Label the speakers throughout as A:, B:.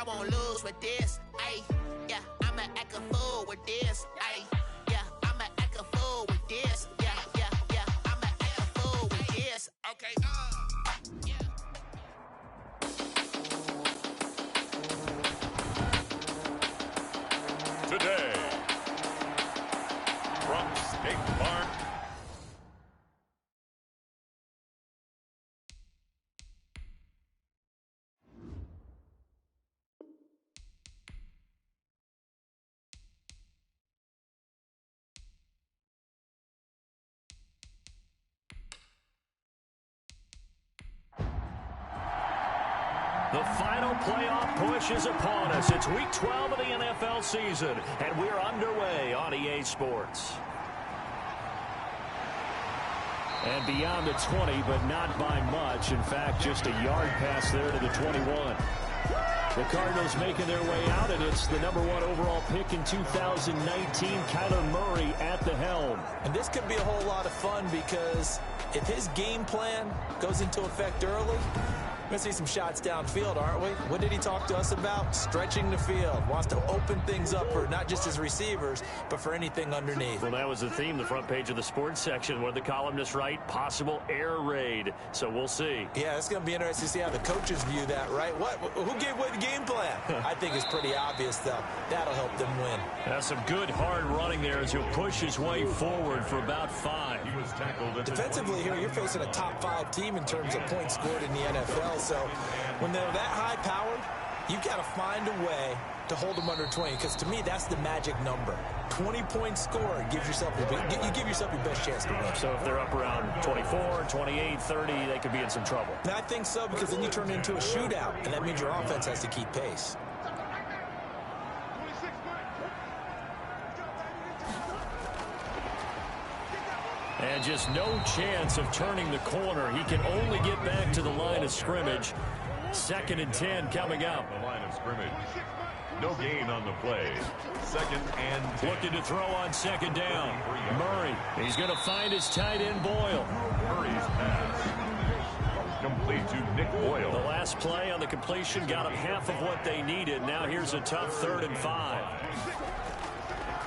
A: won't lose with this. Ay, yeah, I'ma act a fool with this. Ay, yeah, I'ma act a fool with this. Yeah, yeah, yeah, I'ma act a fool with this. Okay, yeah.
B: Today, from State Farm.
C: The final playoff push is upon us. It's Week 12 of the NFL season, and we're underway on EA Sports. And beyond the 20, but not by much. In fact, just a yard pass there to the 21. The Cardinals making their way out, and it's the #1 overall pick in 2019, Kyler Murray at the helm.
D: And this could be a whole lot of fun because if his game plan goes into effect early, we're going to see some shots downfield, aren't we? What did he talk to us about? Stretching the field. Wants to open things up for not just his receivers, but for anything underneath.
C: Well, that was the theme, the front page of the sports section. What did the columnists write? Possible air raid. So we'll see.
D: Yeah, it's going to be interesting to see how the coaches view that, right? Who gave away the game plan? I think it's pretty obvious, though. That'll help them win.
C: That's some good, hard running there as he'll push his way forward for about 5.
B: He was tackled.
D: Defensively here, you're facing a top 5 team in terms of points scored in the NFL. So when they're that high-powered, you've got to find a way to hold them under 20, because to me, that's the magic number. 20-point score gives yourself you give yourself your best chance to win.
C: So if they're up around 24, 28, 30, they could be in some trouble.
D: And I think so, because then you turn it into a shootout, and that means your offense has to keep pace.
C: And just no chance of turning the corner. He can only get back to the line of scrimmage. 2nd and 10 coming up.
B: The line of scrimmage. No gain on the play. 2nd and 10.
C: Looking to throw on 2nd down. Murray. He's going to find his tight end, Boyle.
B: Murray's pass. Complete to Nick Boyle.
C: The last play on the completion got him half of what they needed. Now here's a tough 3rd and 5.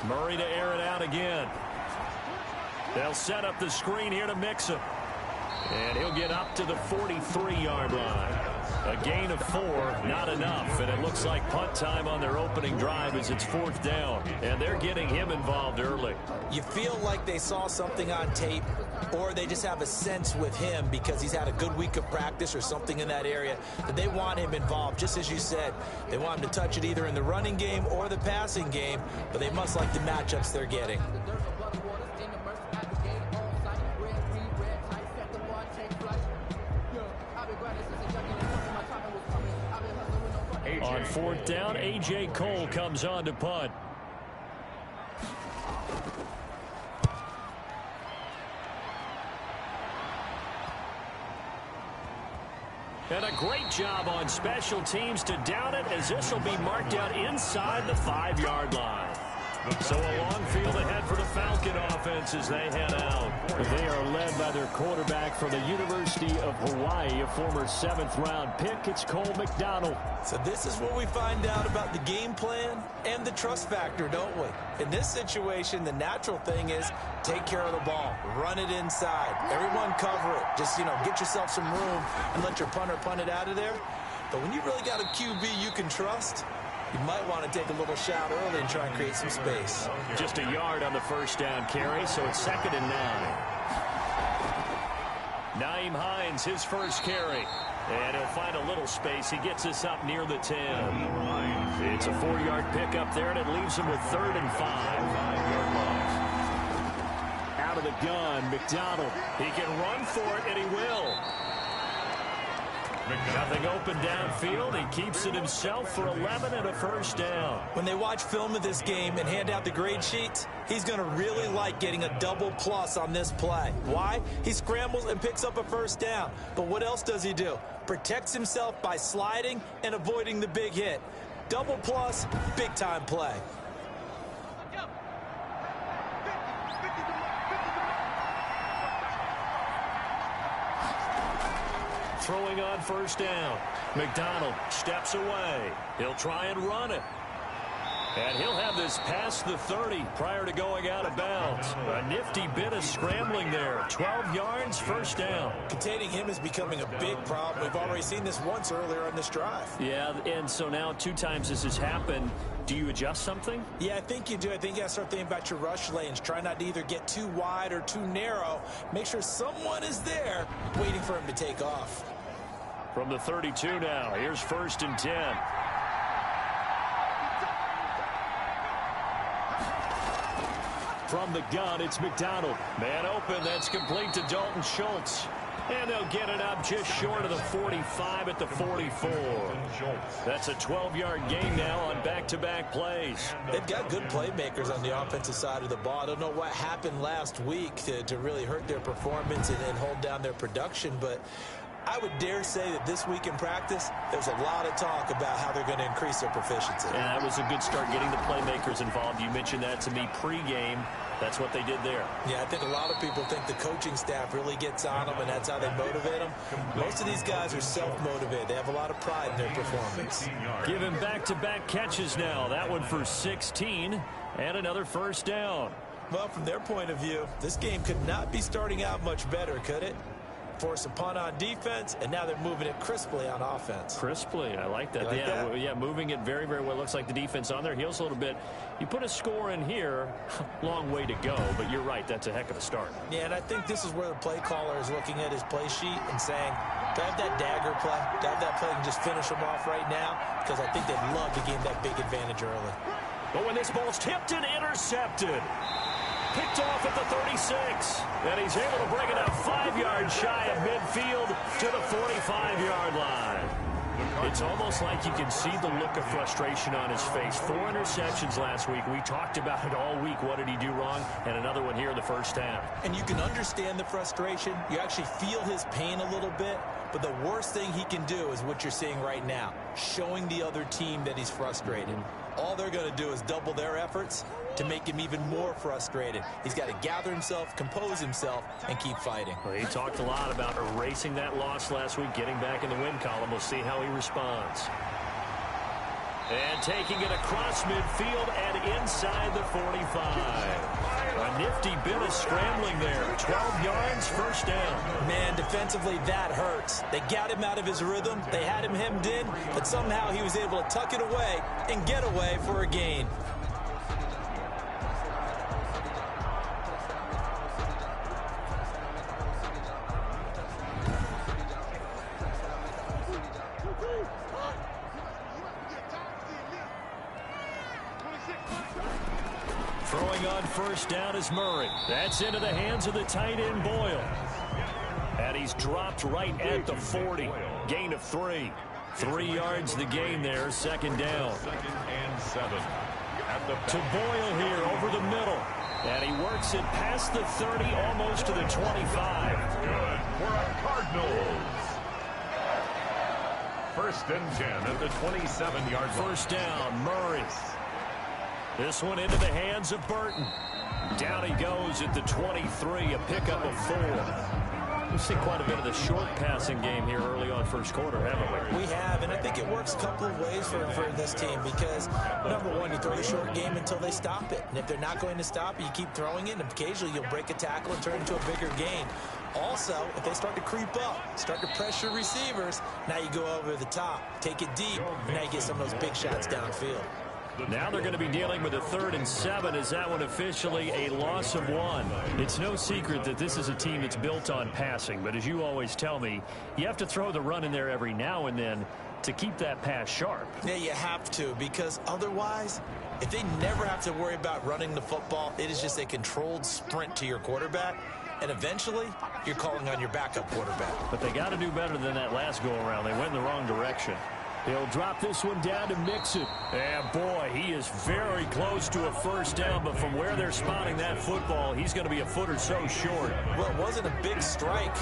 C: Murray to air it out again. They'll set up the screen here to mix him. And he'll get up to the 43-yard line. A gain of 4, not enough. And it looks like punt time on their opening drive as it's 4th down. And they're getting him involved early.
D: You feel like they saw something on tape, or they just have a sense with him because he's had a good week of practice or something in that area that they want him involved. Just as you said, they want him to touch it either in the running game or the passing game, but they must like the matchups they're getting.
C: On 4th down, A.J. Cole comes on to punt. And a great job on special teams to down it, as this will be marked out inside the 5-yard line. So a long field ahead for the Falcon offense as they head out. They are led by their quarterback from the University of Hawaii, a former 7th-round pick. It's Cole McDonald.
D: So this is what we find out about the game plan and the trust factor, don't we? In this situation, the natural thing is take care of the ball. Run it inside. Everyone cover it. Just, get yourself some room and let your punter punt it out of there. But when you really got a QB you can trust, you might want to take a little shot early and try and create some space.
C: Just a yard on the 1st down carry, so it's 2nd and 9. Nyheim Hines, his first carry. And he'll find a little space. He gets us up near the 10. It's a 4-yard pickup there, and it leaves him with 3rd and 5. Out of the gun, McDonald. He can run for it, and he will. Nothing open downfield. He keeps it himself for 11 and a 1st down.
D: When they watch film of this game and hand out the grade sheets, he's going to really like getting a double plus on this play. Why? He scrambles and picks up a 1st down. But what else does he do? Protects himself by sliding and avoiding the big hit. Double plus, big-time play.
C: Throwing on 1st down. McDonald steps away. He'll try and run it. And he'll have this past the 30 prior to going out of bounds. A nifty bit of scrambling there. 12 yards, first down.
D: Containing him is becoming a big problem. We've already seen this once earlier on this drive.
C: Yeah, and so now 2 times this has happened. Do you adjust something?
D: Yeah, I think you do. I think you got to start thinking about your rush lanes. Try not to either get too wide or too narrow. Make sure someone is there waiting for him to take off.
C: From the 32 now, here's 1st and 10. From the gun, it's McDonald. Man open, that's complete to Dalton Schultz. And they'll get it up just short of the 45 at the 44. That's a 12-yard gain now on back-to-back plays.
D: They've got good playmakers on the offensive side of the ball. I don't know what happened last week to really hurt their performance and hold down their production, but I would dare say that this week in practice, there's a lot of talk about how they're going to increase their proficiency.
C: Yeah, that was a good start getting the playmakers involved. You mentioned that to me pregame. That's what they did there.
D: Yeah, I think a lot of people think the coaching staff really gets on them, and that's how they motivate them. Most of these guys are self-motivated. They have a lot of pride in their performance.
C: Give him back-to-back catches now. That one for 16 and another first down.
D: Well, from their point of view, this game could not be starting out much better, could it? Force a punt on defense, and now they're moving it crisply on offense.
C: Crisply, I like that.
D: Like that?
C: Yeah, moving it very, very well. Looks like the defense on their heels a little bit. You put a score in here, long way to go, but you're right, that's a heck of a start.
D: Yeah, and I think this is where the play caller is looking at his play sheet and saying, do I have that dagger play? Do I have that play and just finish them off right now? Because I think they'd love to gain that big advantage early.
C: But when this ball's tipped and intercepted, picked off at the 36, and he's able to bring it up 5 yards shy of midfield to the 45-yard line. It's almost like you can see the look of frustration on his face. 4 interceptions last week. We talked about it all week. What did he do wrong? And another one here in the first half.
D: And you can understand the frustration. You actually feel his pain a little bit. But the worst thing he can do is what you're seeing right now, showing the other team that he's frustrated. All they're going to do is double their efforts to make him even more frustrated. He's got to gather himself, compose himself, and keep fighting.
C: Well, he talked a lot about erasing that loss last week, getting back in the win column. We'll see how he responds. And taking it across midfield and inside the 45. A nifty bit of scrambling there. 12 yards, first down.
D: Man, defensively, that hurts. They got him out of his rhythm. They had him hemmed in, but somehow he was able to tuck it away and get away for a gain.
C: Throwing on first down is Murray. That's into the hands of the tight end, Boyle. And he's dropped right at the 40. Gain of 3. 3 yards the gain there, second down.
B: 2nd and 7.
C: To Boyle here over the middle. And he works it past the 30, almost to the 25.
B: Good for our Cardinals. 1st and 10 at the 27-yard line.
C: First down, Murray. This one into the hands of Burton. Down he goes at the 23, a pickup of 4. We've seen quite a bit of the short passing game here early on first quarter, haven't we?
D: We have, and I think it works a couple of ways for this team because, number one, you throw the short game until they stop it. And if they're not going to stop it, you keep throwing it, and occasionally you'll break a tackle and turn it into a bigger gain. Also, if they start to creep up, start to pressure receivers, now you go over the top, take it deep, and now you get some of those big shots downfield.
C: Now they're going to be dealing with a 3rd and 7. Is that one officially a loss of 1? It's no secret that this is a team that's built on passing, but as you always tell me, you have to throw the run in there every now and then to keep that pass sharp.
D: Yeah, you have to, because otherwise, if they never have to worry about running the football, it is just a controlled sprint to your quarterback, and eventually, you're calling on your backup quarterback.
C: But they got to do better than that last go-around. They went in the wrong direction. He'll drop this one down to Mixon. And boy, he is very close to a first down, but from where they're spotting that football, he's going to be a foot or so short.
D: Well, it wasn't a big strike,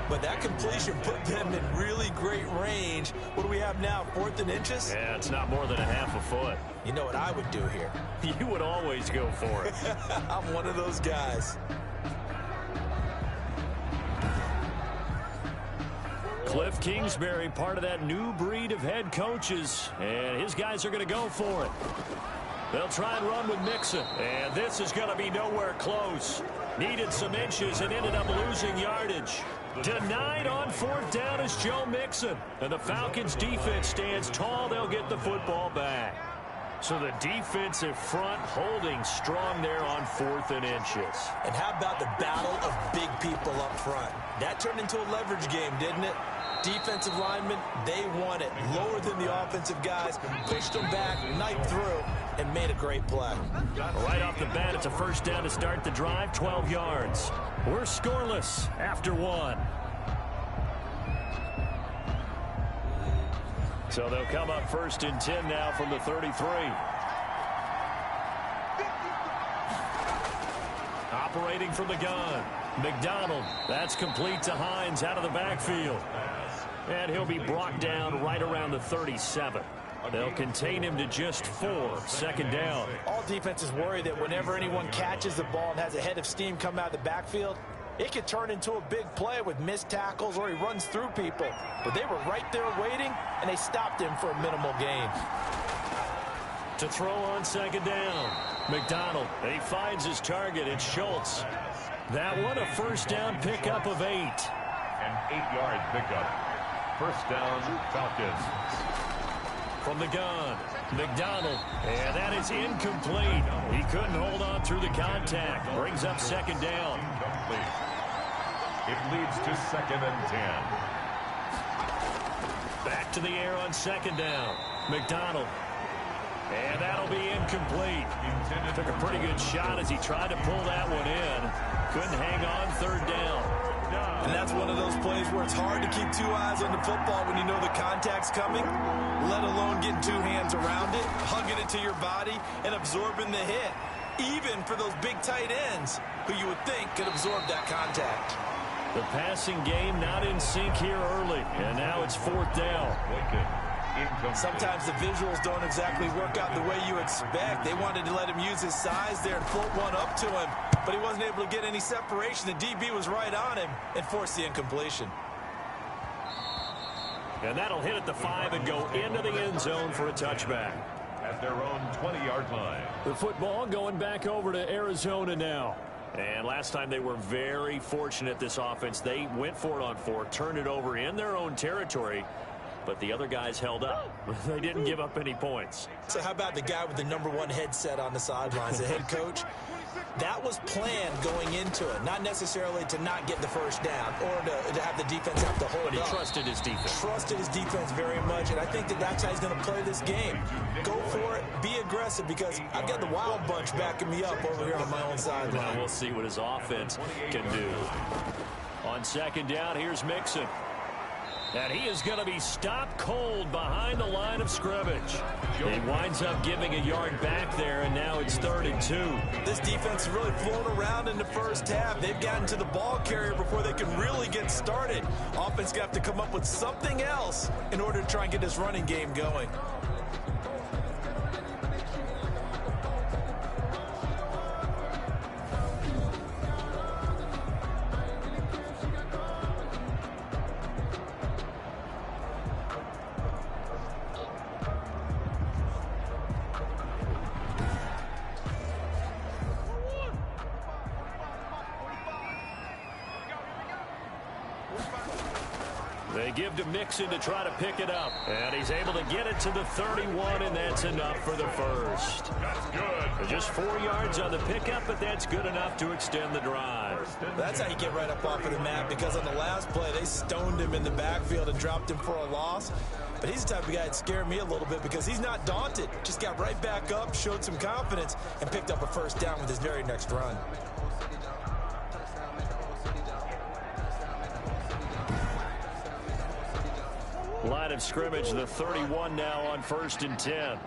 D: but that completion put them in really great range. What do we have now, 4th and inches?
C: Yeah, it's not more than a half a foot.
D: You know what I would do here?
C: You would always go for it.
D: I'm one of those guys.
C: Cliff Kingsbury, part of that new breed of head coaches, and his guys are going to go for it. They'll try and run with Mixon, and this is going to be nowhere close. Needed some inches and ended up losing yardage. Denied on 4th down is Joe Mixon, and the Falcons' defense stands tall. They'll get the football back. So the defensive front holding strong there on 4th and inches.
D: And how about the battle of big people up front? That turned into a leverage game, didn't it? Defensive linemen, they won it. Lower than the offensive guys, pushed them back, knifed through, and made a great play.
C: Right off the bat, it's a 1st down to start the drive, 12 yards. We're scoreless after 1. So they'll come up 1st and 10 now from the 33. Operating from the gun. McDonald. That's complete to Hines out of the backfield. And he'll be brought down right around the 37. They'll contain him to just 4. 2nd down.
D: All defenses worry that whenever anyone catches the ball and has a head of steam come out of the backfield, it could turn into a big play with missed tackles or he runs through people. But they were right there waiting, and they stopped him for a minimal gain.
C: To throw on 2nd down. McDonald, he finds his target. It's Schultz. That one a 1st down pickup of 8.
B: An 8-yard pickup. 1st down, Falcons.
C: From the gun, McDonald, and that is incomplete. He couldn't hold on through the contact. Brings up 2nd down.
B: Incomplete. It leads to 2nd and 10.
C: Back to the air on 2nd down. McDonald. And that'll be incomplete. Took a pretty good shot as he tried to pull that one in. Couldn't hang on 3rd down.
D: And that's one of those plays where it's hard to keep 2 eyes on the football when you know the contact's coming, let alone getting 2 hands around it, hugging it to your body, and absorbing the hit. Even for those big tight ends who you would think could absorb that contact.
C: The passing game not in sync here early, and now it's 4th down.
D: Sometimes the visuals don't exactly work out the way you expect. They wanted to let him use his size there and float one up to him, but he wasn't able to get any separation. The DB was right on him and forced the incompletion.
C: And that'll hit at the 5 and go into the end zone for a touchback.
B: At their own 20-yard line.
C: The football going back over to Arizona now. And last time they were very fortunate, this offense. They went for it on 4, turned it over in their own territory, but the other guys held up. They didn't give up any points.
D: So how about the guy with the #1 headset on the sidelines, the head coach? That was planned going into it, not necessarily to not get the 1st down or to have the defense have to hold
C: up. But he
D: up.
C: trusted his defense.
D: Trusted his defense very much, and I think that that's how he's going to play this game. Go for it, be aggressive, because I've got the wild bunch backing me up over here on my own sideline.
C: Now we'll see what his offense can do. On 2nd down, here's Mixon. And he is going to be stopped cold behind the line of scrimmage. He winds up giving a yard back there, and now it's 3rd and 2.
D: This defense has really flown around in the 1st half. They've gotten to the ball carrier before they can really get started. Offense got to come up with something else in order to try and get this running game going.
C: They give to Mixon to try to pick it up. And he's able to get it to the 31, and that's enough for the 1st.
B: That's good.
C: Just 4 yards on the pickup, but that's good enough to extend the drive.
D: That's how you get right up off of the map, because on the last play, they stoned him in the backfield and dropped him for a loss. But he's the type of guy that scared me a little bit because he's not daunted. Just got right back up, showed some confidence, and picked up a 1st down with his very next run.
C: Line of scrimmage, the 31 now on 1st and 10.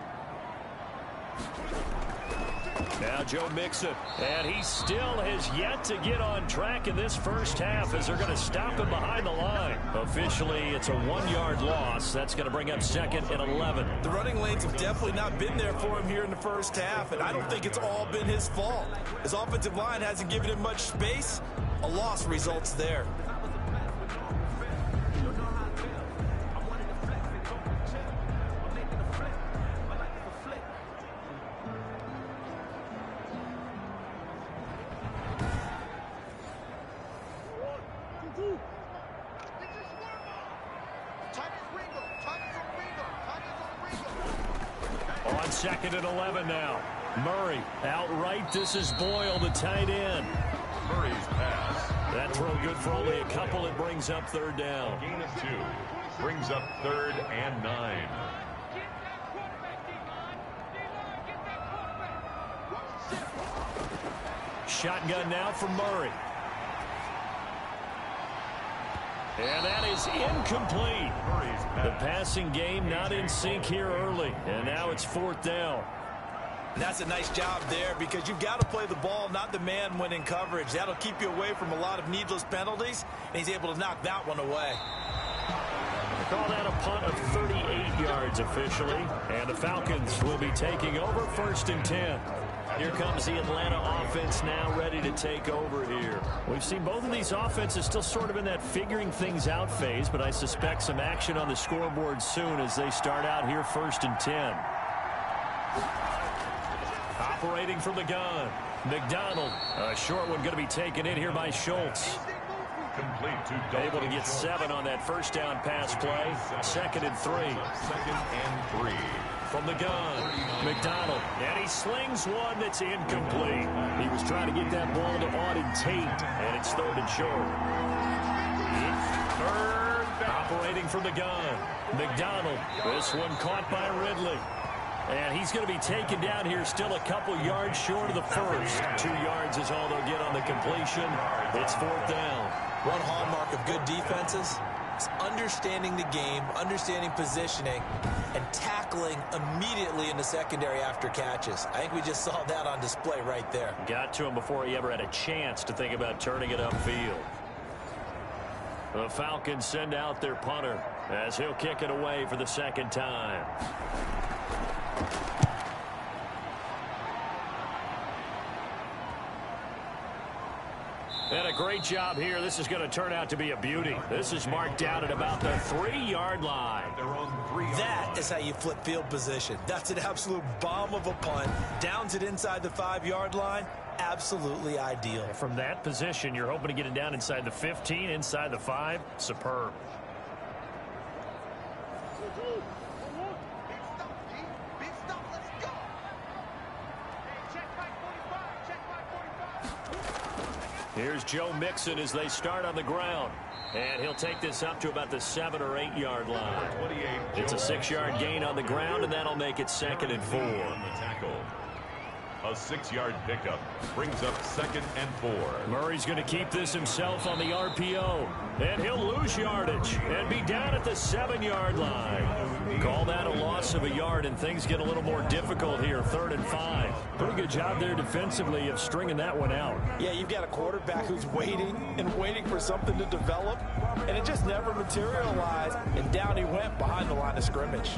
C: Now Joe Mixon, and he still has yet to get on track in this 1st half as they're going to stop him behind the line. Officially, it's a 1-yard loss. That's going to bring up 2nd and 11.
D: The running lanes have definitely not been there for him here in the 1st half, and I don't think it's all been his fault. His offensive line hasn't given him much space. A loss results there.
C: on 2nd and 11 now. Murray outright. This is Boyle, the tight end.
B: Murray's pass.
C: That throw good for only a couple. It brings up 3rd down.
B: Gain of 2. Brings up 3rd and 9.
C: Shotgun now for Murray. And that is incomplete. The passing game not in sync here early. And now it's 4th down.
D: And that's a nice job there because you've got to play the ball, not the man when in coverage. That'll keep you away from a lot of needless penalties, and he's able to knock that one away.
C: Call that a punt of 38 yards officially. And the Falcons will be taking over 1st and 10. Here comes the Atlanta offense now ready to take over here. We've seen both of these offenses still sort of in that figuring things out phase, but I suspect some action on the scoreboard soon as they start out here 1st and 10. Operating from the gun, McDonald. A short one going to be taken in here by Schultz.
B: Complete to
C: Able to get 7 on that 1st down pass play. 2nd and 3.
B: 2nd and 3.
C: From the gun, McDonald, and he slings one that's incomplete. He was trying to get that ball to Auden Tate, and it's 3rd and short. Operating from the gun, McDonald. This one caught by Ridley. And he's going to be taken down here still a couple yards short of the 1st. 2 yards is all they'll get on the completion. It's 4th down.
D: One hallmark of good defenses is understanding the game, understanding positioning, and tackling immediately in the secondary after catches. I think we just saw that on display right there.
C: Got to him before he ever had a chance to think about turning it upfield. The Falcons send out their punter as he'll kick it away for the 2nd time. And a great job here. This is going to turn out to be a beauty. This is marked down at about the 3-yard line.
D: That is how you flip field position. That's an absolute bomb of a punt. Downs it inside the 5-yard line. Absolutely ideal.
C: From that position, you're hoping to get it down inside the 15, inside the 5. Superb. Here's Joe Mixon as they start on the ground. And he'll take this up to about the 7 or 8 yard line. It's a 6-yard gain on the ground, and that'll make it 2nd and 4.
B: A 6-yard pickup brings up 2nd and 4.
C: Murray's going to keep this himself on the RPO. And he'll lose yardage and be down at the 7-yard line. Call that a loss of a yard, and things get a little more difficult here, 3rd and 5. Pretty good job there defensively of stringing that one out.
D: Yeah, you've got a quarterback who's waiting and waiting for something to develop, and it just never materialized, and down he went behind the line of scrimmage.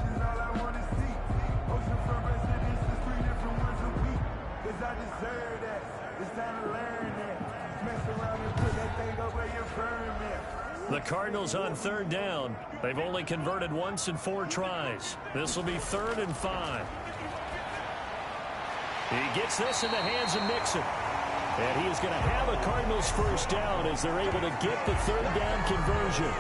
C: The Cardinals on 3rd down. They've only converted once in 4 tries. This will be 3rd and 5. He gets this in the hands of Mixon. And he is going to have a Cardinals 1st down as they're able to get the 3rd down conversion.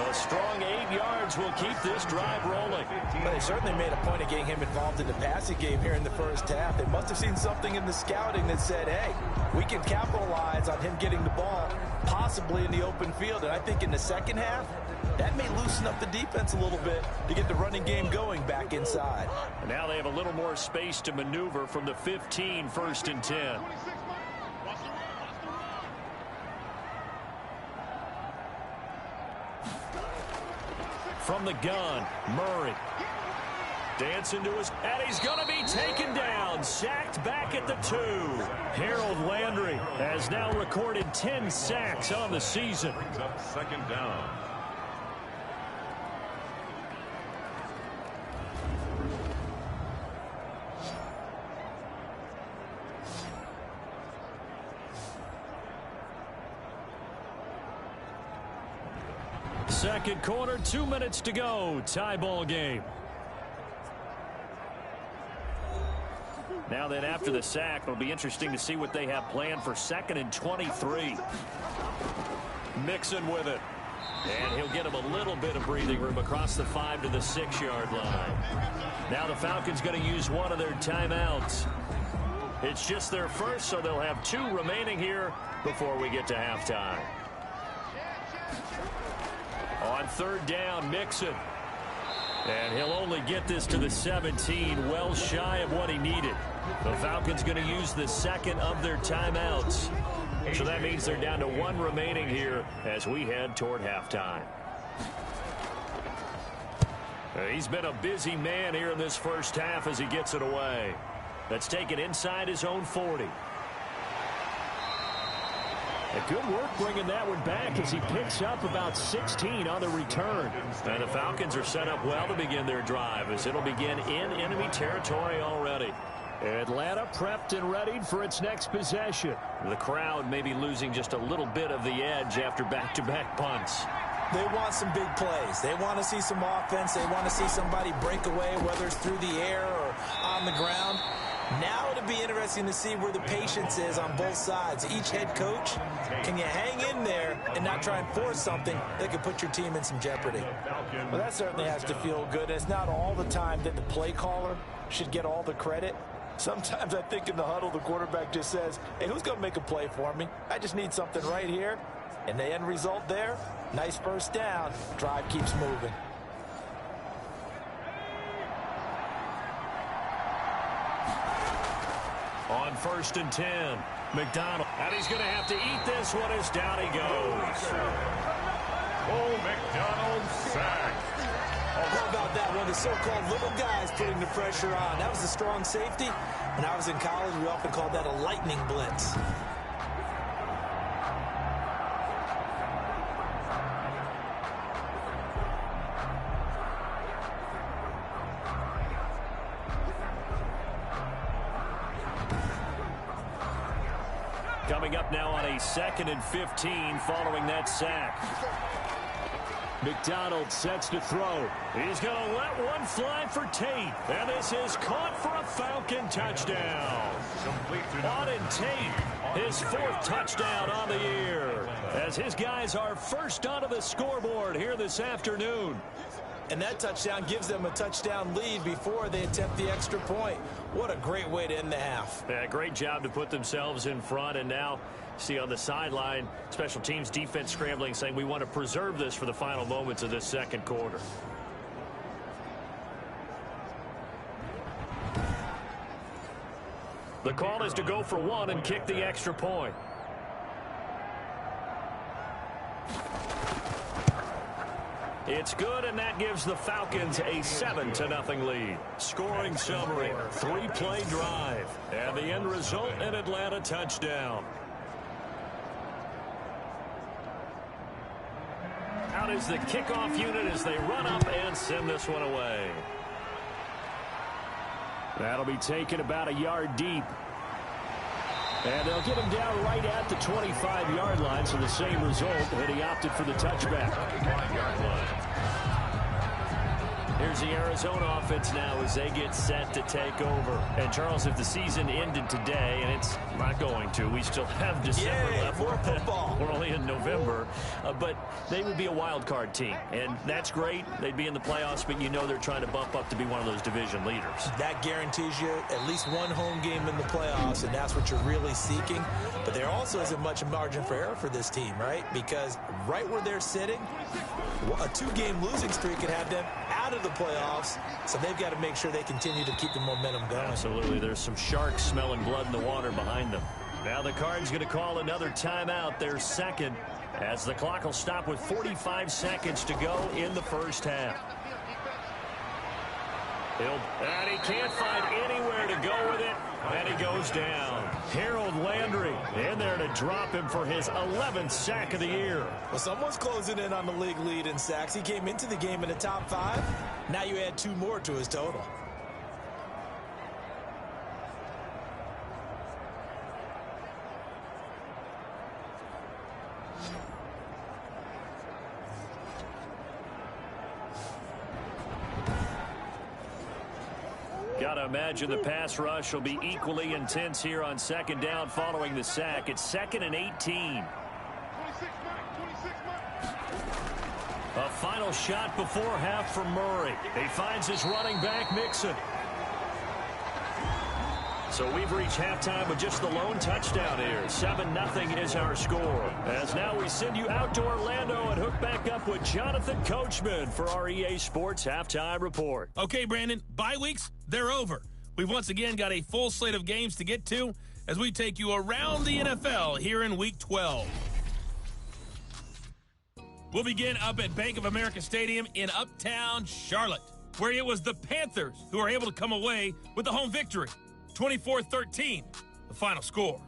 C: A strong 8 yards will keep this drive rolling.
D: Well, they certainly made a point of getting him involved in the passing game here in the 1st half. They must have seen something in the scouting that said, hey, we can capitalize on him getting the ball, possibly in the open field. And I think in the 2nd half, that may loosen up the defense a little bit to get the running game going back inside.
C: And now they have a little more space to maneuver from the 15, 1st and 10. From the gun, Murray. Dancing to his, and he's going to be taken down. Sacked back at the 2. Harold Landry has now recorded 10 sacks on the season.
B: Brings up 2nd down.
C: Second quarter, 2 minutes to go. Tie ball game. Now then, after the sack, it'll be interesting to see what they have planned for 2nd and 23. Mixon with it. And he'll get him a little bit of breathing room across the 5 to the 6-yard line. Now the Falcons going to use one of their timeouts. It's just their first, so they'll have 2 remaining here before we get to halftime. On 3rd down, Mixon. And he'll only get this to the 17, well shy of what he needed. The Falcons going to use the 2nd of their timeouts. So that means they're down to 1 remaining here as we head toward halftime. He's been a busy man here in this first half as he gets it away. Let's take it inside his own 40. A good work bringing that one back as he picks up about 16 on the return. And the Falcons are set up well to begin their drive as it'll begin in enemy territory already. Atlanta prepped and readied for its next possession. The crowd may be losing just a little bit of the edge after back-to-back punts.
D: They want some big plays. They want to see some offense. They want to see somebody break away, whether it's through the air or on the ground. Now it'll be interesting to see where the patience is on both sides. Each head coach, can you hang in there and not try and force something that could put your team in some jeopardy?
E: Well, that certainly has to feel good. It's not all the time that the play caller should get all the credit. Sometimes I think in the huddle, the quarterback just says, hey, who's going to make a play for me? I just need something right here. And the end result there, nice first down. Drive keeps moving.
C: On 1st and 10, McDonald. And he's going to have to eat this one as down he goes.
B: Oh, McDonald sack.
E: How about that one? The so-called little guys putting the pressure on. That was a strong safety. When I was in college, we often called that a lightning blitz.
C: Coming up now on a 2nd and 15 following that sack. McDonald sets to throw. He's going to let one fly for Tate. And this is caught for a Falcon touchdown. Auden Tate, his 4th touchdown on the year. As his guys are first onto the scoreboard here this afternoon.
D: And that touchdown gives them a touchdown lead before they attempt the extra point. What a great way to end the half.
C: Yeah, great job to put themselves in front. And now, see on the sideline, special teams defense scrambling, saying we want to preserve this for the final moments of this 2nd quarter. The call is to go for 1 and kick the extra point. It's good, and that gives the Falcons a 7-0 lead. Scoring summary, 3-play drive, and the end result, an Atlanta touchdown. Out is the kickoff unit as they run up and send this one away. That'll be taken about a yard deep. And they'll get him down right at the 25-yard line, so the same result, and he opted for the touchback. Here's the Arizona offense now as they get set to take over. And, Charles, if the season ended today, and it's not going to, we still have December left.
D: More football.
C: We're only in November. But they would be a wild card team. And that's great. They'd be in the playoffs, but you know they're trying to bump up to be one of those division leaders.
D: That guarantees you at least one home game in the playoffs, and that's what you're really seeking. But there also isn't much margin for error for this team, right? Because right where they're sitting, a 2-game losing streak could have them out of the playoffs, so they've got to make sure they continue to keep the momentum going.
C: Absolutely. There's some sharks smelling blood in the water behind them. Now the Cards going to call another timeout, their 2nd, as the clock will stop with 45 seconds to go in the first half. And he can't find anywhere to go with it, and he goes down. Harold Landry in there to drop him for his 11th sack of the year.
D: Well, someone's closing in on the league lead in sacks. He came into the game in the top 5. Now you add 2 more to his total.
C: Got to imagine the pass rush will be equally intense here on 2nd down following the sack. It's 2nd and 18. final shot before half for Murray. He finds his running back, Mixon. So we've reached halftime with just the lone touchdown here. 7-0 is our score. As now we send you out to Orlando and hook back up with Jonathan Coachman for our EA Sports Halftime Report.
F: Okay, Brandon, bye weeks, they're over. We've once again got a full slate of games to get to as we take you around the NFL here in Week 12. We'll begin up at Bank of America Stadium in Uptown Charlotte, where it was the Panthers who were able to come away with the home victory. 24-13, the final score.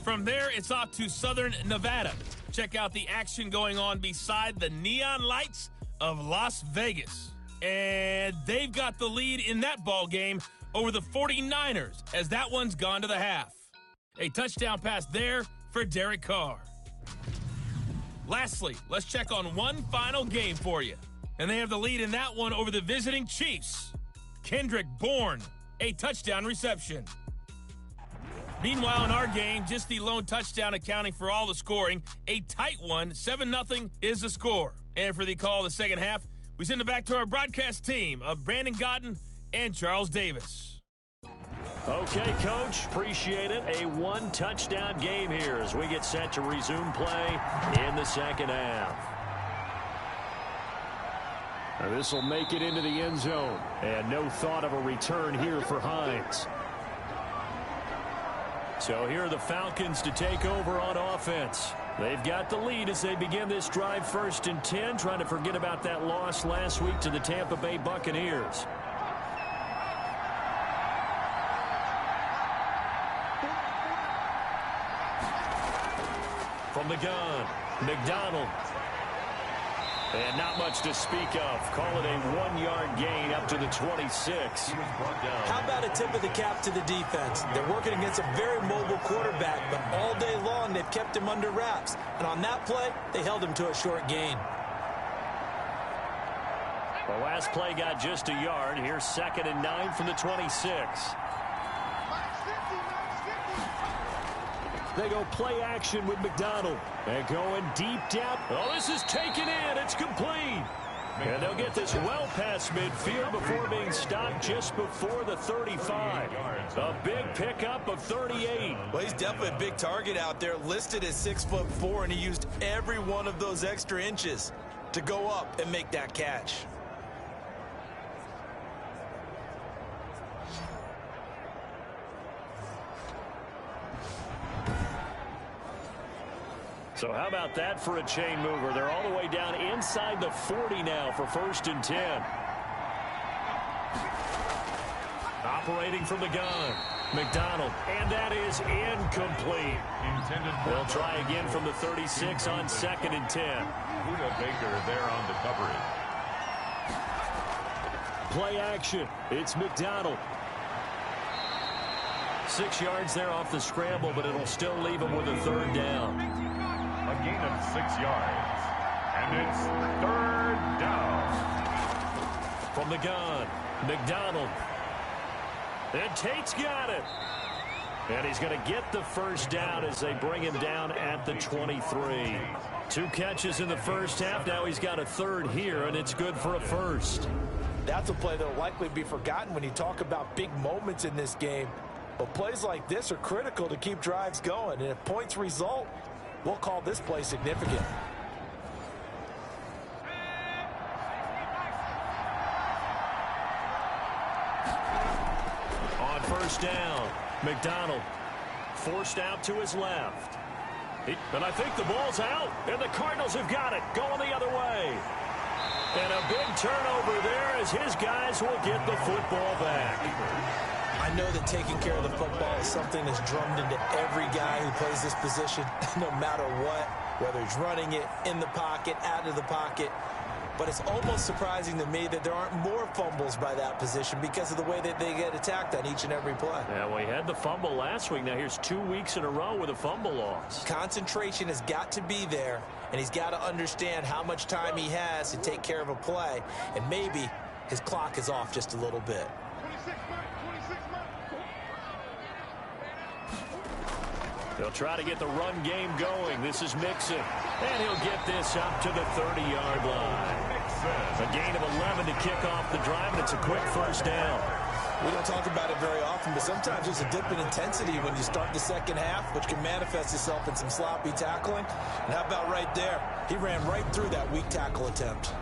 F: From there, it's off to Southern Nevada. Check out the action going on beside the neon lights of Las Vegas. And they've got the lead in that ball game over the 49ers, as that one's gone to the half. A touchdown pass there for Derek Carr. Lastly, let's check on one final game for you. And they have the lead in that one over the visiting Chiefs. Kendrick Bourne, a touchdown reception. Meanwhile, in our game, just the lone touchdown accounting for all the scoring. A tight one, 7-0 is the score. And for the call of the second half, we send it back to our broadcast team of Brandon Godden and Charles Davis.
C: Okay, Coach, appreciate it. A one-touchdown game here as we get set to resume play in the second half. Now this will make it into the end zone, and no thought of a return here for Hines. So here are the Falcons to take over on offense. They've got the lead as they begin this drive 1st and 10, trying to forget about that loss last week to the Tampa Bay Buccaneers. From the gun, McDonald. And not much to speak of. Call it a 1-yard gain up to the 26.
D: How about a tip of the cap to the defense? They're working against a very mobile quarterback, but all day long they've kept him under wraps. And on that play, they held him to a short gain.
C: The last play got just a yard. Here's 2nd and 9 from the 26. They go play action with McDonald. And going deep down. Oh, this is taken in. It's complete. And they'll get this well past midfield before being stopped just before the 35. A big pickup of 38.
D: Well, he's definitely a big target out there, listed as 6'4", and he used every one of those extra inches to go up and make that catch.
C: So how about that for a chain mover? They're all the way down inside the 40 now for 1st and 10. Operating from the gun, McDonald, and that is incomplete. They'll try again from the 36 on 2nd and 10.
B: Buda Baker there on the coverage.
C: Play action. It's McDonald. 6 yards there off the scramble, but it'll still leave him with a 3rd down.
B: A gain of 6 yards. And it's 3rd down.
C: From the gun, McDonald. And Tate's got it. And he's going to get the 1st down as they bring him down at the 23. 2 catches in the first half. Now he's got a 3rd here, and it's good for a 1st.
E: That's a play that will likely be forgotten when you talk about big moments in this game. But plays like this are critical to keep drives going. And if points result, we'll call this play significant.
C: On 1st down, McDonald forced out to his left. And I think the ball's out, and the Cardinals have got it, going the other way. And a big turnover there as his guys will get the football back.
D: I know that taking care of the football is something that's drummed into every guy who plays this position, no matter what, whether he's running it, in the pocket, out of the pocket. But it's almost surprising to me that there aren't more fumbles by that position because of the way that they get attacked on each and every play.
C: Yeah, well, he had the fumble last week. Now here's 2 weeks in a row with a fumble loss.
D: Concentration has got to be there, and he's got to understand how much time he has to take care of a play, and maybe his clock is off just a little bit.
C: They'll try to get the run game going. This is Mixon. And he'll get this up to the 30-yard line. A gain of 11 to kick off the drive, and it's a quick first down.
D: We don't talk about it very often, but sometimes there's a dip in intensity when you start the second half, which can manifest itself in some sloppy tackling. And how about right there? He ran right through that weak tackle attempt.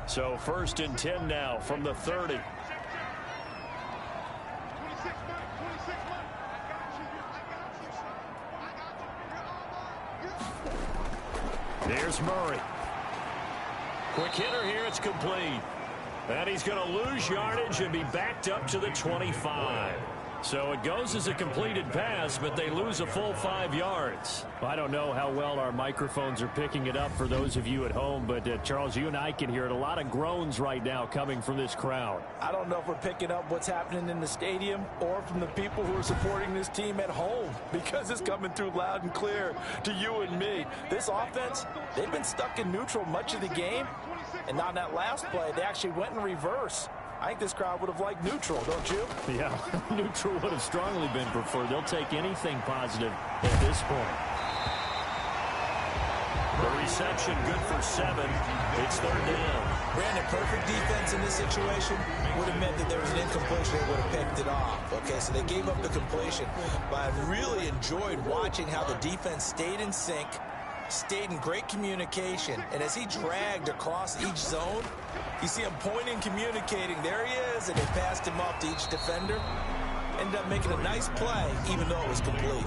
C: So 1st and 10 now from the 30. There's Murray. Quick hitter here. It's complete. And he's going to lose yardage and be backed up to the 25. So it goes as a completed pass, but they lose a full 5 yards. I don't know how well our microphones are picking it up for those of you at home, but Charles, you and I can hear it. A lot of groans right now coming from this crowd.
E: I don't know if we're picking up what's happening in the stadium or from the people who are supporting this team at home, because it's coming through loud and clear to you and me. This offense, they've been stuck in neutral much of the game, and on that last play, they actually went in reverse. I think this crowd would have liked neutral, don't you?
C: Yeah, neutral would have strongly been preferred. They'll take anything positive at this point. The reception good for 7. It's 3rd down.
D: Brandon, perfect defense in this situation would have meant that there was an incompletion that would have picked it off. Okay, so they gave up the completion. But I really enjoyed watching how the defense stayed in sync, stayed in great communication, and as he dragged across each zone, you see him pointing, communicating. There he is, and they passed him off to each defender. Ended up making a nice play, even though it was complete.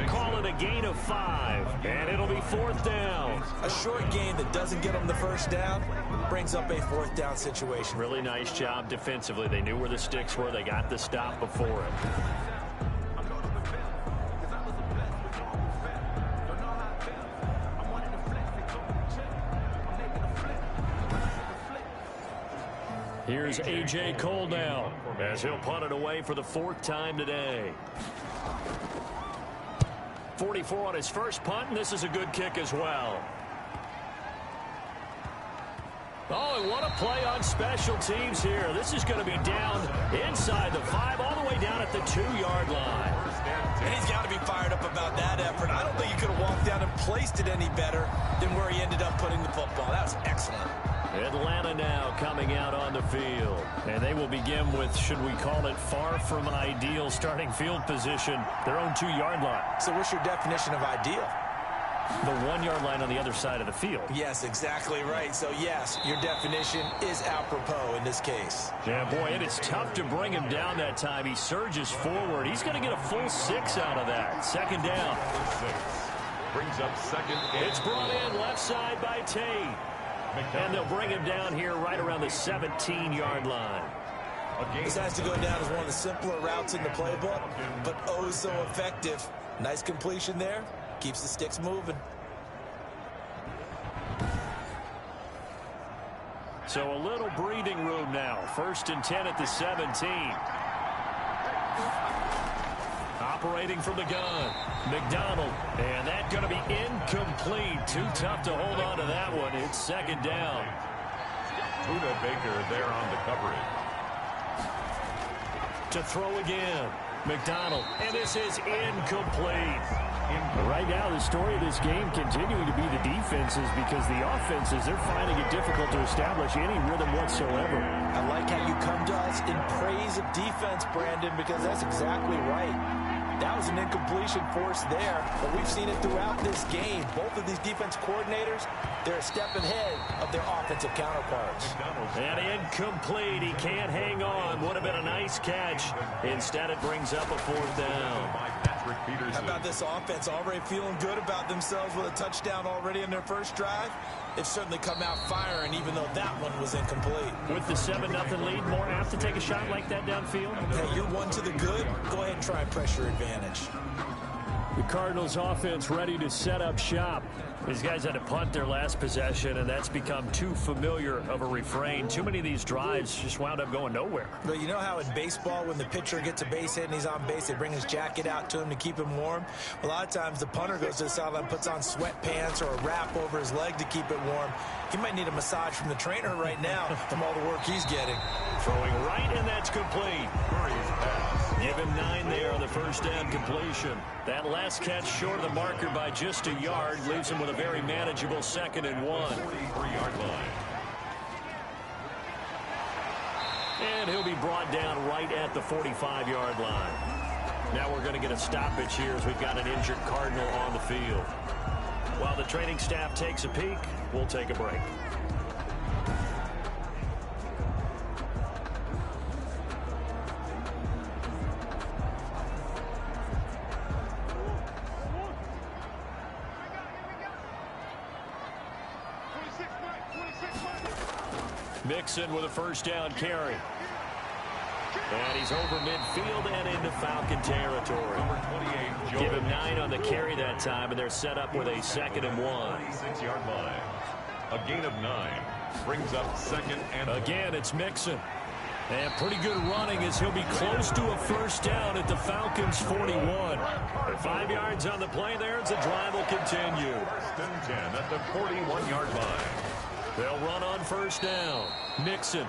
C: Call it a gain of 5, and it'll be 4th down.
D: A short gain that doesn't get them the first down brings up a 4th down situation.
C: Really nice job defensively. They knew where the sticks were. They got the stop before it. Here's A.J. Cole now, as he'll punt it away for the 4th time today. 44 on his first punt, and this is a good kick as well. Oh, and what a play on special teams here. This is going to be down inside the 5, all the way down at the 2-yard line.
D: And he's got to be fired up about that effort. I don't think he could have walked down and placed it any better than where he ended up putting the football. That was excellent.
C: Atlanta now coming out on the field. And they will begin with, should we call it, far from ideal starting field position, their own 2-yard line.
D: So what's your definition of ideal?
C: The 1-yard line on the other side of the field.
D: Yes, exactly right. So, yes, your definition is apropos in this case.
C: Yeah, boy, it is tough to bring him down that time. He surges forward. He's going to get a full 6 out of that. 2nd down.
B: Brings up 2nd.
C: It's brought in left side by Tate. And they'll bring him down here right around the 17-yard line.
D: This has to go down as one of the simpler routes in the playbook, but oh so effective. Nice completion there. Keeps the sticks moving.
C: So a little breathing room now. 1st and 10 at the 17. Operating from the gun. McDonald. And that's going to be incomplete. Too tough to hold on to that one. It's 2nd down.
B: Buda Baker there on the coverage.
C: To throw again. McDonald. And this is incomplete. Right now, the story of this game continuing to be the defenses, because the offenses, they're finding it difficult to establish any rhythm whatsoever.
E: I like how you come to us in praise of defense, Brandon, because that's exactly right. That was an incompletion forced there, but we've seen it throughout this game. Both of these defense coordinators, they're a step ahead of their offensive counterparts.
C: And incomplete. He can't hang on. Would have been a nice catch. Instead, it brings up a 4th down.
D: How about this offense already feeling good about themselves with a touchdown already in their first drive? They've certainly come out firing, even though that one was incomplete.
C: With the 7-0 lead, more apt to take a shot like that downfield?
D: Hey, you're one to the good. Go ahead and try pressure advantage.
C: The Cardinals offense ready to set up shop. These guys had to punt their last possession, and that's become too familiar of a refrain. Too many of these drives just wound up going nowhere.
D: But you know how in baseball, when the pitcher gets a base hit and he's on base, they bring his jacket out to him to keep him warm? A lot of times the punter goes to the sideline, puts on sweatpants or a wrap over his leg to keep it warm. He might need a massage from the trainer right now from all the work he's getting.
C: Throwing right, and that's complete. Give him 9 there on the first down completion. That last catch short of the marker by just a yard leaves him with a very manageable 2nd and 1.
B: 43-yard line.
C: And he'll be brought down right at the 45-yard line. Now we're going to get a stoppage here as we've got an injured Cardinal on the field. While the training staff takes a peek, we'll take a break. Mixon with a first down carry. And he's over midfield and into Falcon territory.
B: Number 28,
C: Give him 9 on the carry that time, and they're set up with a 2nd and 1.
B: 26-yard line. A gain of 9 brings up 2nd and 1.
C: Again, it's Mixon. And pretty good running as he'll be close to a first down at the Falcons' 41. 5 yards on the play there as the drive will continue.
B: 1st and 10 at the 41-yard line.
C: They'll run on first down. Mixon.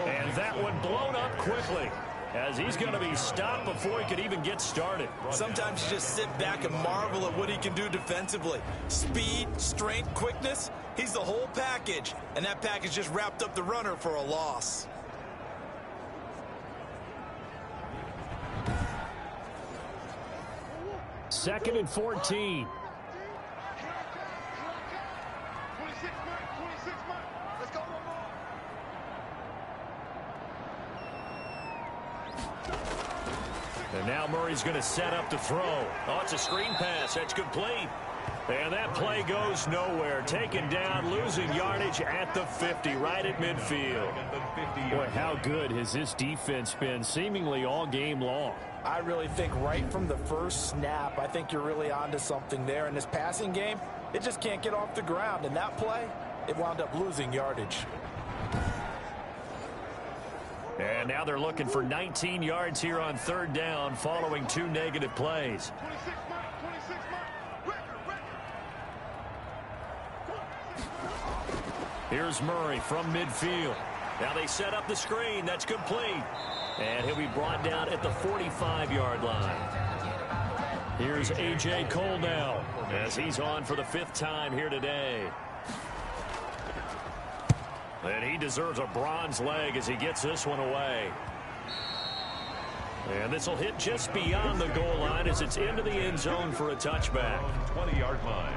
C: And that one blown up quickly as he's going to be stopped before he could even get started.
D: Sometimes you just sit back and marvel at what he can do defensively. Speed, strength, quickness, he's the whole package. And that package just wrapped up the runner for a loss.
C: Second and 14. And now Murray's going to set up to throw. Oh, it's a screen pass. That's complete. And that play goes nowhere. Taken down, losing yardage at the 50, right at midfield. Boy, how good has this defense been seemingly all game long?
E: I really think right from the first snap, I think you're really onto something there. In this passing game, it just can't get off the ground. And that play, it wound up losing yardage.
C: And now they're looking for 19 yards here on 3rd down following 2 negative plays. Here's Murray from midfield. Now they set up the screen. That's complete. And he'll be brought down at the 45-yard line. Here's A.J. Cole now as he's on for the 5th time here today. And he deserves a bronze leg as he gets this one away. And this will hit just beyond the goal line as it's into the end zone for a touchback.
B: 20-yard line.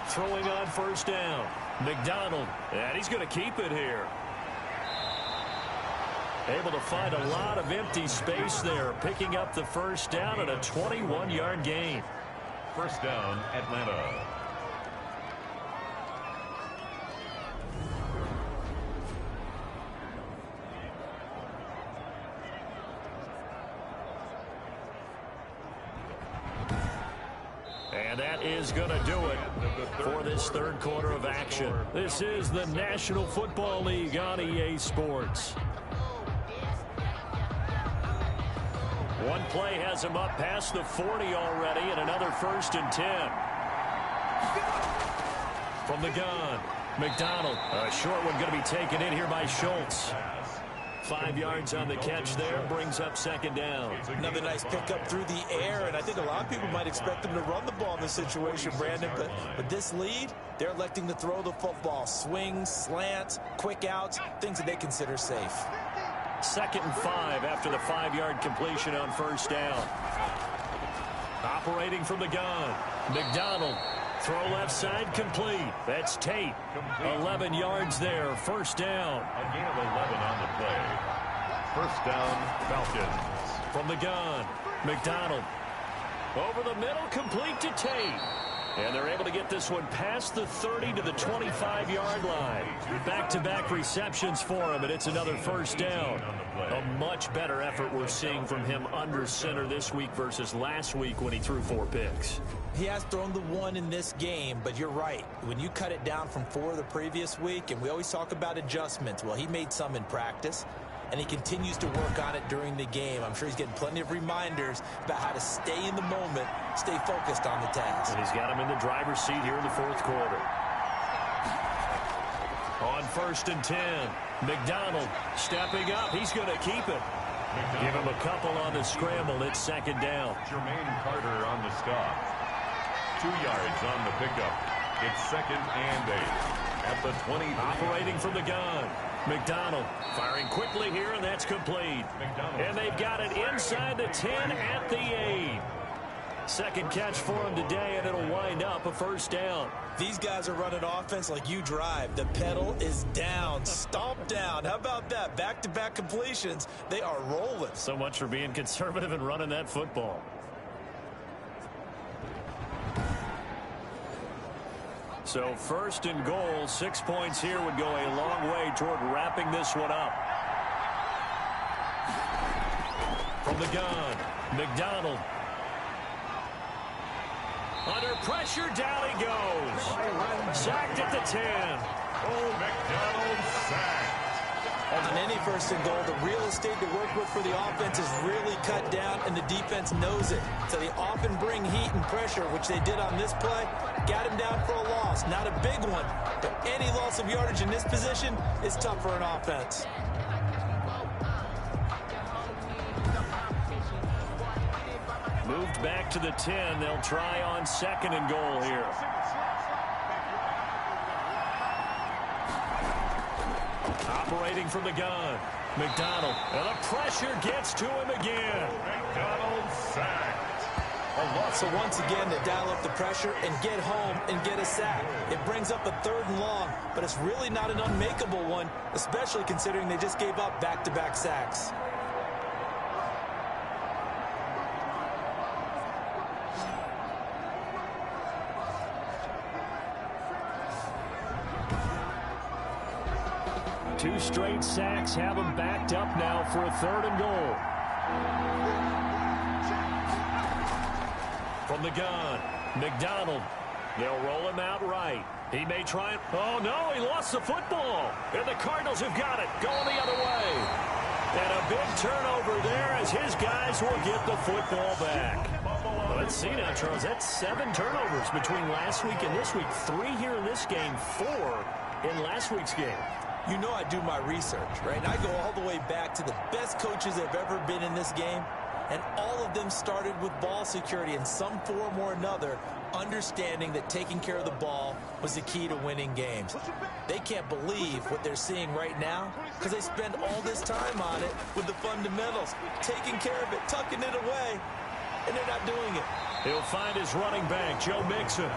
C: Throwing on first down. McDonald. And he's going to keep it here. Able to find a lot of empty space there, picking up the first down and a 21-yard gain.
B: First down, Atlanta.
C: And that is going to do it for this 3rd quarter of action. This is the National Football League on EA Sports. One play has him up past the 40 already, and another 1st and 10. From the gun, McDonald. A short one going to be taken in here by Schultz. 5 yards on the catch there, brings up 2nd down.
D: Another nice pickup through the air, and I think a lot of people might expect them to run the ball in this situation, Brandon, but with this lead, they're electing to throw the football. Swings, slants, quick outs, things that they consider safe.
C: 2nd and 5 after the 5-yard completion on first down. Operating from the gun, McDonald. Throw left side complete. That's Tate. 11 yards there. First down.
B: A gain of 11 on the play. First down, Falcons.
C: From the gun, McDonald. Over the middle, complete to Tate. And they're able to get this one past the 30 to the 25-yard line. Back-to-back receptions for him, and it's another first down. A much better effort we're seeing from him under center this week versus last week when he threw 4 picks.
D: He has thrown the 1 in this game, but you're right. When you cut it down from 4 the previous week, and we always talk about adjustments, well, he made some in practice, and he continues to work on it during the game. I'm sure he's getting plenty of reminders about how to stay in the moment, stay focused on the task.
C: And he's got him in the driver's seat here in the 4th quarter. On 1st and 10, McDonald stepping up. He's going to keep it. Give him a couple on the scramble. It's 2nd down.
B: Jermaine Carter on the stop. 2 yards on the pickup. It's 2nd and 8 at the 20.
C: Operating from the gun. McDonald firing quickly here, and that's complete. And they've got it inside the 10 at the 8. Second catch for him today, and it'll wind up a first down.
D: These guys are running offense like you drive. The pedal is down, stomp down. How about that? Back-to-back completions. They are rolling.
C: So much for being conservative and running that football. So 1st and goal, 6 points here would go a long way toward wrapping this one up. From the gun, McDonald. Under pressure, down he goes. Sacked at the 10.
B: Oh, McDonald sacked.
D: On any 1st and goal, the real estate to work with for the offense is really cut down, and the defense knows it. So they often bring heat and pressure, which they did on this play. Got him down for a loss. Not a big one, but any loss of yardage in this position is tough for an offense.
C: Moved back to the 10. They'll try on 2nd and goal here. Operating from the gun. McDonald. And the pressure gets to him again.
B: McDonald sacked.
D: So once again, they dial up the pressure and get home and get a sack. It brings up a 3rd and long, but it's really not an unmakeable one, especially considering they just gave up back-to-back sacks.
C: Two straight sacks have him backed up now for a 3rd and goal. From the gun, McDonald. They'll roll him out right. He may try it. Oh, no, he lost the football. And the Cardinals have got it, going the other way. And a big turnover there as his guys will get the football back. Well, let's see now, Charles. That's 7 turnovers between last week and this week. 3 here in this game, 4 in last week's game.
D: You know I do my research, right? And I go all the way back to the best coaches that have ever been in this game, and all of them started with ball security in some form or another, understanding that taking care of the ball was the key to winning games. They can't believe what they're seeing right now because they spend all this time on it with the fundamentals, taking care of it, tucking it away, and they're not doing it.
C: He'll find his running back, Joe Mixon.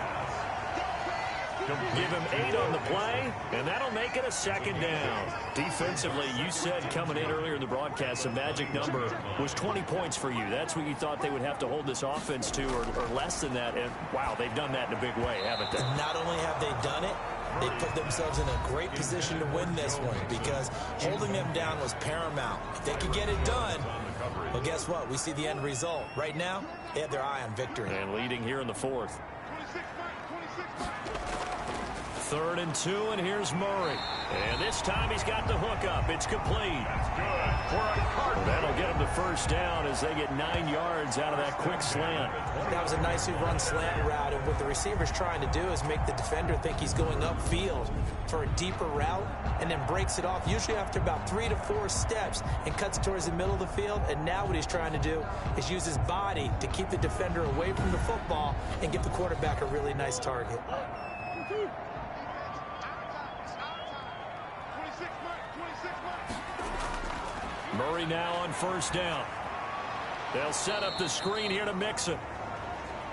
C: Give him 8 on the play, and that'll make it a 2nd down. Defensively, you said coming in earlier in the broadcast, the magic number was 20 points for you. That's what you thought they would have to hold this offense to, or less than that. And, wow, they've done that in a big way, haven't they?
D: Not only have they done it, they put themselves in a great position to win this one because holding them down was paramount. If they could get it done, well, guess what? We see the end result. Right now, they have their eye on victory.
C: And leading here in the 4th. 3rd and 2, and here's Murray. And this time he's got the hook up. It's complete.
B: That's good for a Cardinal.
C: That'll get him the first down as they get 9 yards out of that quick slant.
D: That was a nicely run slant route, and what the receiver's trying to do is make the defender think he's going upfield for a deeper route and then breaks it off, usually after about 3 to 4 steps, and cuts towards the middle of the field. And now what he's trying to do is use his body to keep the defender away from the football and give the quarterback a really nice target.
C: Murray now on 1st down. They'll set up the screen here to Mixon.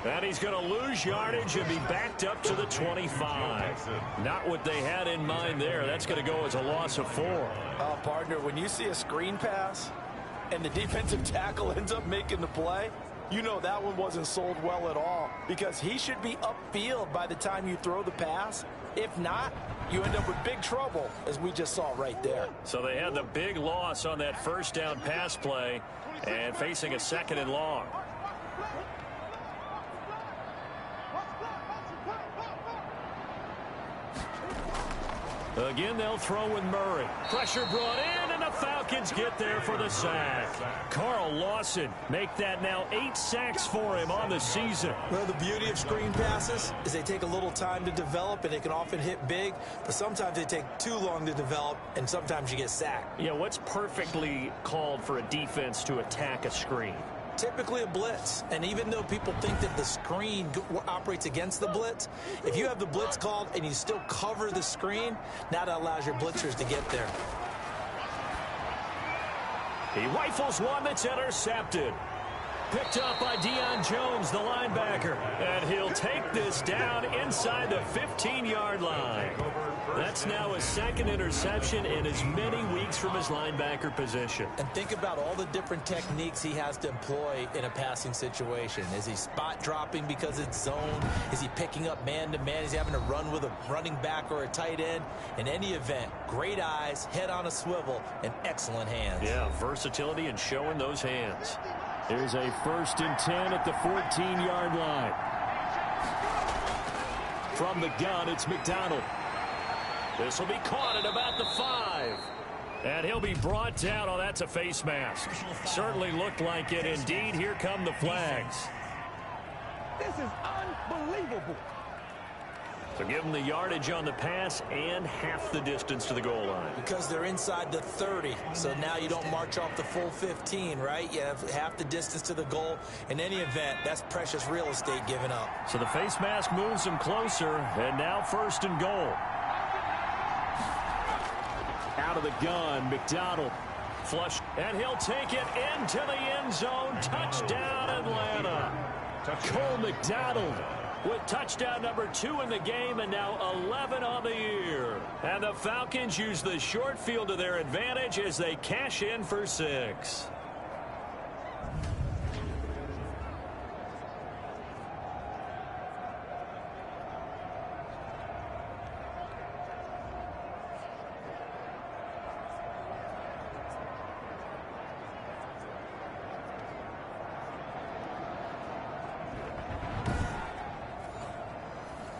C: And he's going to lose yardage and be backed up to the 25. Not what they had in mind there. That's going to go as a loss of 4.
E: Oh, partner, when you see a screen pass and the defensive tackle ends up making the play, you know that one wasn't sold well at all because he should be upfield by the time you throw the pass. If not, you end up with big trouble, as we just saw right there.
C: So they had the big loss on that first down pass play and facing a 2nd and long. Again, they'll throw with Murray. Pressure brought in, and the Falcons get there for the sack. Carl Lawson make that now 8 sacks for him on the season.
D: Well, the beauty of screen passes is they take a little time to develop, and they can often hit big, but sometimes they take too long to develop, and sometimes you get sacked.
C: Yeah, what's perfectly called for a defense to attack a screen?
D: Typically a blitz, and even though people think that the screen operates against the blitz, if you have the blitz called and you still cover the screen, now that allows your blitzers to get there.
C: He rifles one that's intercepted. Picked up by Deion Jones, the linebacker. And he'll take this down inside the 15-yard line. That's now his 2nd interception in as many weeks from his linebacker position.
D: And think about all the different techniques he has to employ in a passing situation. Is he spot dropping because it's zone? Is he picking up man-to-man? Is he having to run with a running back or a tight end? In any event, great eyes, head on a swivel, and excellent hands.
C: Yeah, versatility and showing those hands. Here's a 1st and 10 at the 14-yard line. From the gun, it's McDonald. This will be caught at about the 5. And he'll be brought down. Oh, that's a face mask. Certainly looked like it. Indeed, here come the flags.
G: This is unbelievable.
C: So give them the yardage on the pass and half the distance to the goal line.
D: Because they're inside the 30, so now you don't march off the full 15, right? You have half the distance to the goal. In any event, that's precious real estate given up.
C: So the face mask moves them closer, and now 1st and goal. Out of the gun, McDonald. Flush, and he'll take it into the end zone. Touchdown, Atlanta. Cole McDonald with touchdown number 2 in the game, and now 11 on the year. And the Falcons use the short field to their advantage as they cash in for 6.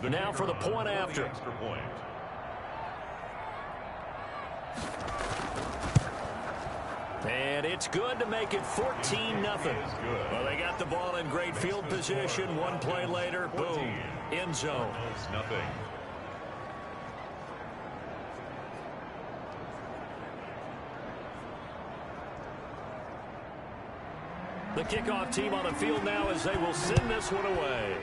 C: Now for the point after.
B: Extra point.
C: And it's good to make it 14-0. Well, they got the ball in great field position. One play later, boom, end zone.
B: Nothing.
C: The kickoff team on the field now as they will send this one away.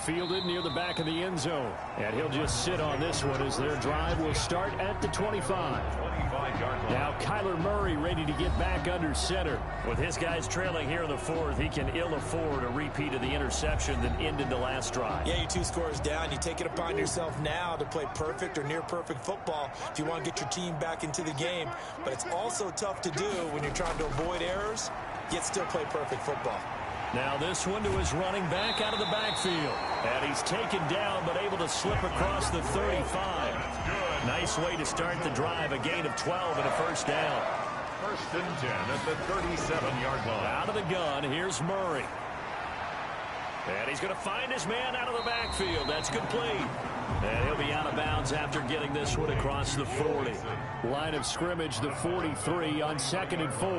C: Fielded near the back of the end zone. And he'll just sit on this one as their drive will start at the 25. Now Kyler Murray ready to get back under center. With his guys trailing here in the 4th, he can ill afford a repeat of the interception that ended the last drive.
D: Yeah, you're 2 scores down. You take it upon yourself now to play perfect or near perfect football if you want to get your team back into the game. But it's also tough to do when you're trying to avoid errors, yet still play perfect football.
C: Now this one to his running back out of the backfield. And he's taken down but able to slip across the 35. Nice way to start the drive. A gain of 12 and a 1st down.
B: 1st and 10 at the 37-yard line.
C: Out of the gun, here's Murray. And he's going to find his man out of the backfield. That's complete. And he'll be out of bounds after getting this one across the 40. Line of scrimmage, the 43 on 2nd and 4.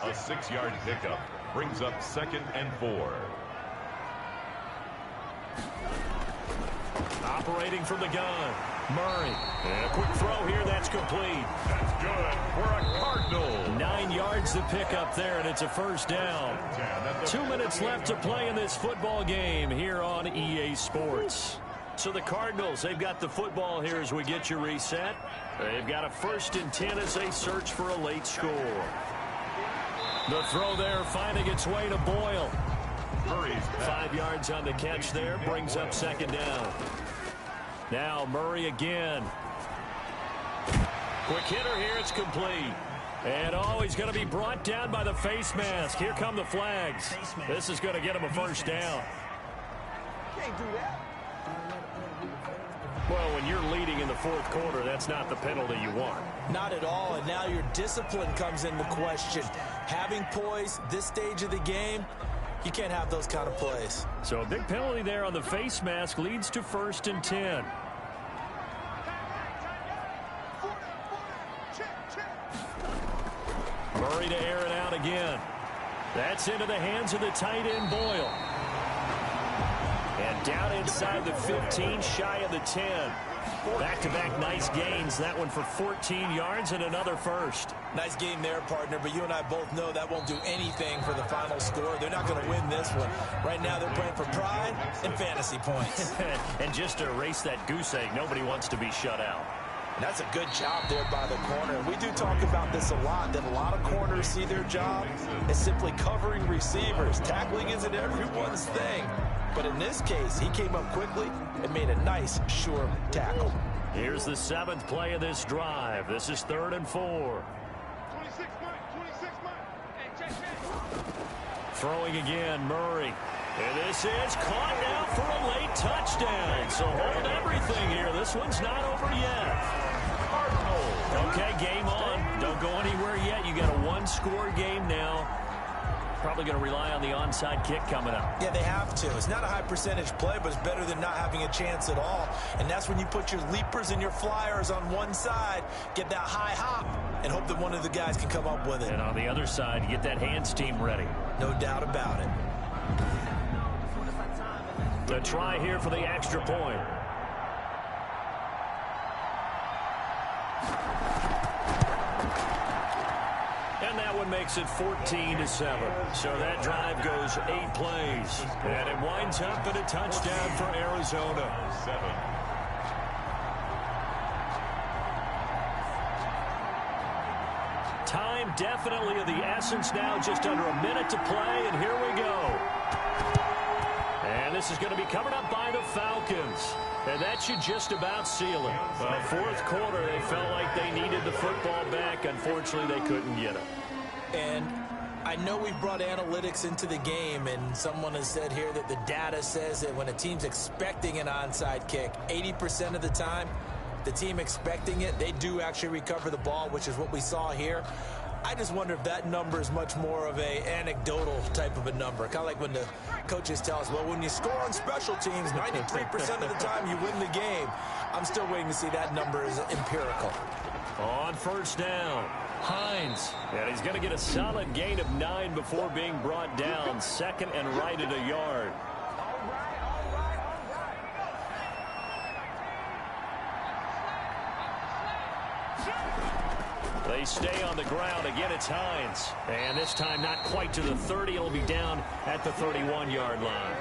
B: A 6-yard pickup brings up 2nd and 4.
C: Operating from the gun, Murray. And a quick throw here, that's complete.
B: That's good for a Cardinal.
C: 9 yards to pick up there, and it's a 1st down. 2 minutes left to play in this football game here on EA Sports. So the Cardinals, they've got the football here as we get you reset. They've got a 1st and 10 as they search for a late score. The throw there finding its way to Boyle. 5 yards on the catch there, brings up 2nd down. Now Murray again. Quick hitter here, it's complete. And he's going to be brought down by the face mask. Here come the flags. This is going to get him a first down.
G: Can't do that.
C: Well, when you're leading in the fourth quarter, that's not the penalty you want.
D: Not at all, and now your discipline comes into question. Having poise this stage of the game, you can't have those kind of plays.
C: So a big penalty there on the face mask leads to 1st and 10. Murray to air it out again. That's into the hands of the tight end, Boyle. And down inside the 15, shy of the 10. Back-to-back nice gains. That one for 14 yards and another first.
D: Nice game there, partner, but you and I both know that won't do anything for the final score. They're not going to win this one. Right now they're playing for pride and fantasy points.
C: And just to erase that goose egg, nobody wants to be shut out.
D: And that's a good job there by the corner. We do talk about this a lot, that a lot of corners see their job as simply covering receivers. Tackling isn't everyone's thing. But in this case, he came up quickly and made a nice, sure tackle.
C: Here's the 7th play of this drive. This is 3rd and 4.
G: 26 Mike. Hey, check.
C: Throwing again, Murray. And this is caught now for a late touchdown. So hold everything here. This one's not over yet. Okay, game on. Don't go anywhere yet. You got a one-score game now. Probably going to rely on the onside kick coming up.
D: Yeah, they have to. It's not a high percentage play, but it's better than not having a chance at all. And that's when you put your leapers and your flyers on one side, get that high hop, and hope that one of the guys can come up with it.
C: And on the other side, you get that hands team ready.
D: No doubt about it.
C: The try here for the extra point. And that one makes it 14-7. So that drive goes 8 plays. And it winds up in a touchdown for Arizona.
B: 7.
C: Time definitely of the essence now. Just under a minute to play. And here we go. And this is going to be covered up by the Falcons. And that should just about seal it. Well, fourth quarter, they felt like they needed the football back. Unfortunately, they couldn't get it.
D: And I know we've brought analytics into the game, and someone has said here that the data says that when a team's expecting an onside kick, 80% of the time, the team expecting it, they do actually recover the ball, which is what we saw here. I just wonder if that number is much more of a anecdotal type of a number. Kind of like when the coaches tell us, well, when you score on special teams, 93% of the time you win the game. I'm still waiting to see that number is empirical.
C: On first down, Hines. And he's going to get a solid gain of 9 before being brought down. 2nd and right at a yard. They stay on the ground. Again, it's Hines. And this time not quite to the 30. He'll be down at the 31-yard line.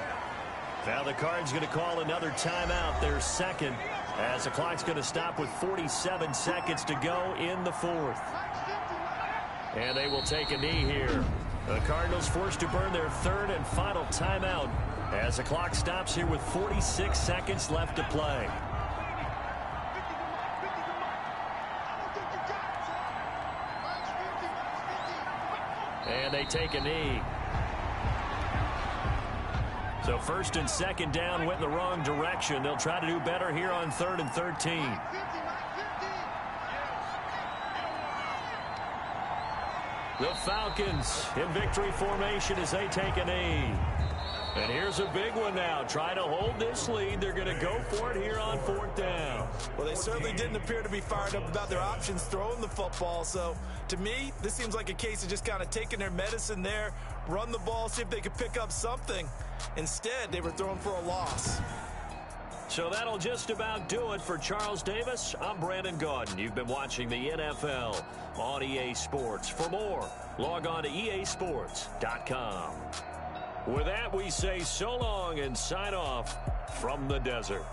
C: Now the Cards going to call another timeout. Their 2nd, as the clock's going to stop with 47 seconds to go in the 4th. And they will take a knee here. The Cardinals forced to burn their 3rd and final timeout as the clock stops here with 46 seconds left to play. And they take a knee. So 1st and 2nd down went in the wrong direction. They'll try to do better here on 3rd and 13. The Falcons in victory formation as they take a knee. And here's a big one now. Try to hold this lead. They're going to go for it here on 4th down.
D: Well, they certainly didn't appear to be fired up about their options throwing the football. So, to me, this seems like a case of just kind of taking their medicine there, run the ball, see if they could pick up something. Instead, they were throwing for a loss.
C: So that'll just about do it for Charles Davis. I'm Brandon Gaudin. You've been watching the NFL on EA Sports. For more, log on to easports.com. With that, we say so long and sign off from the desert.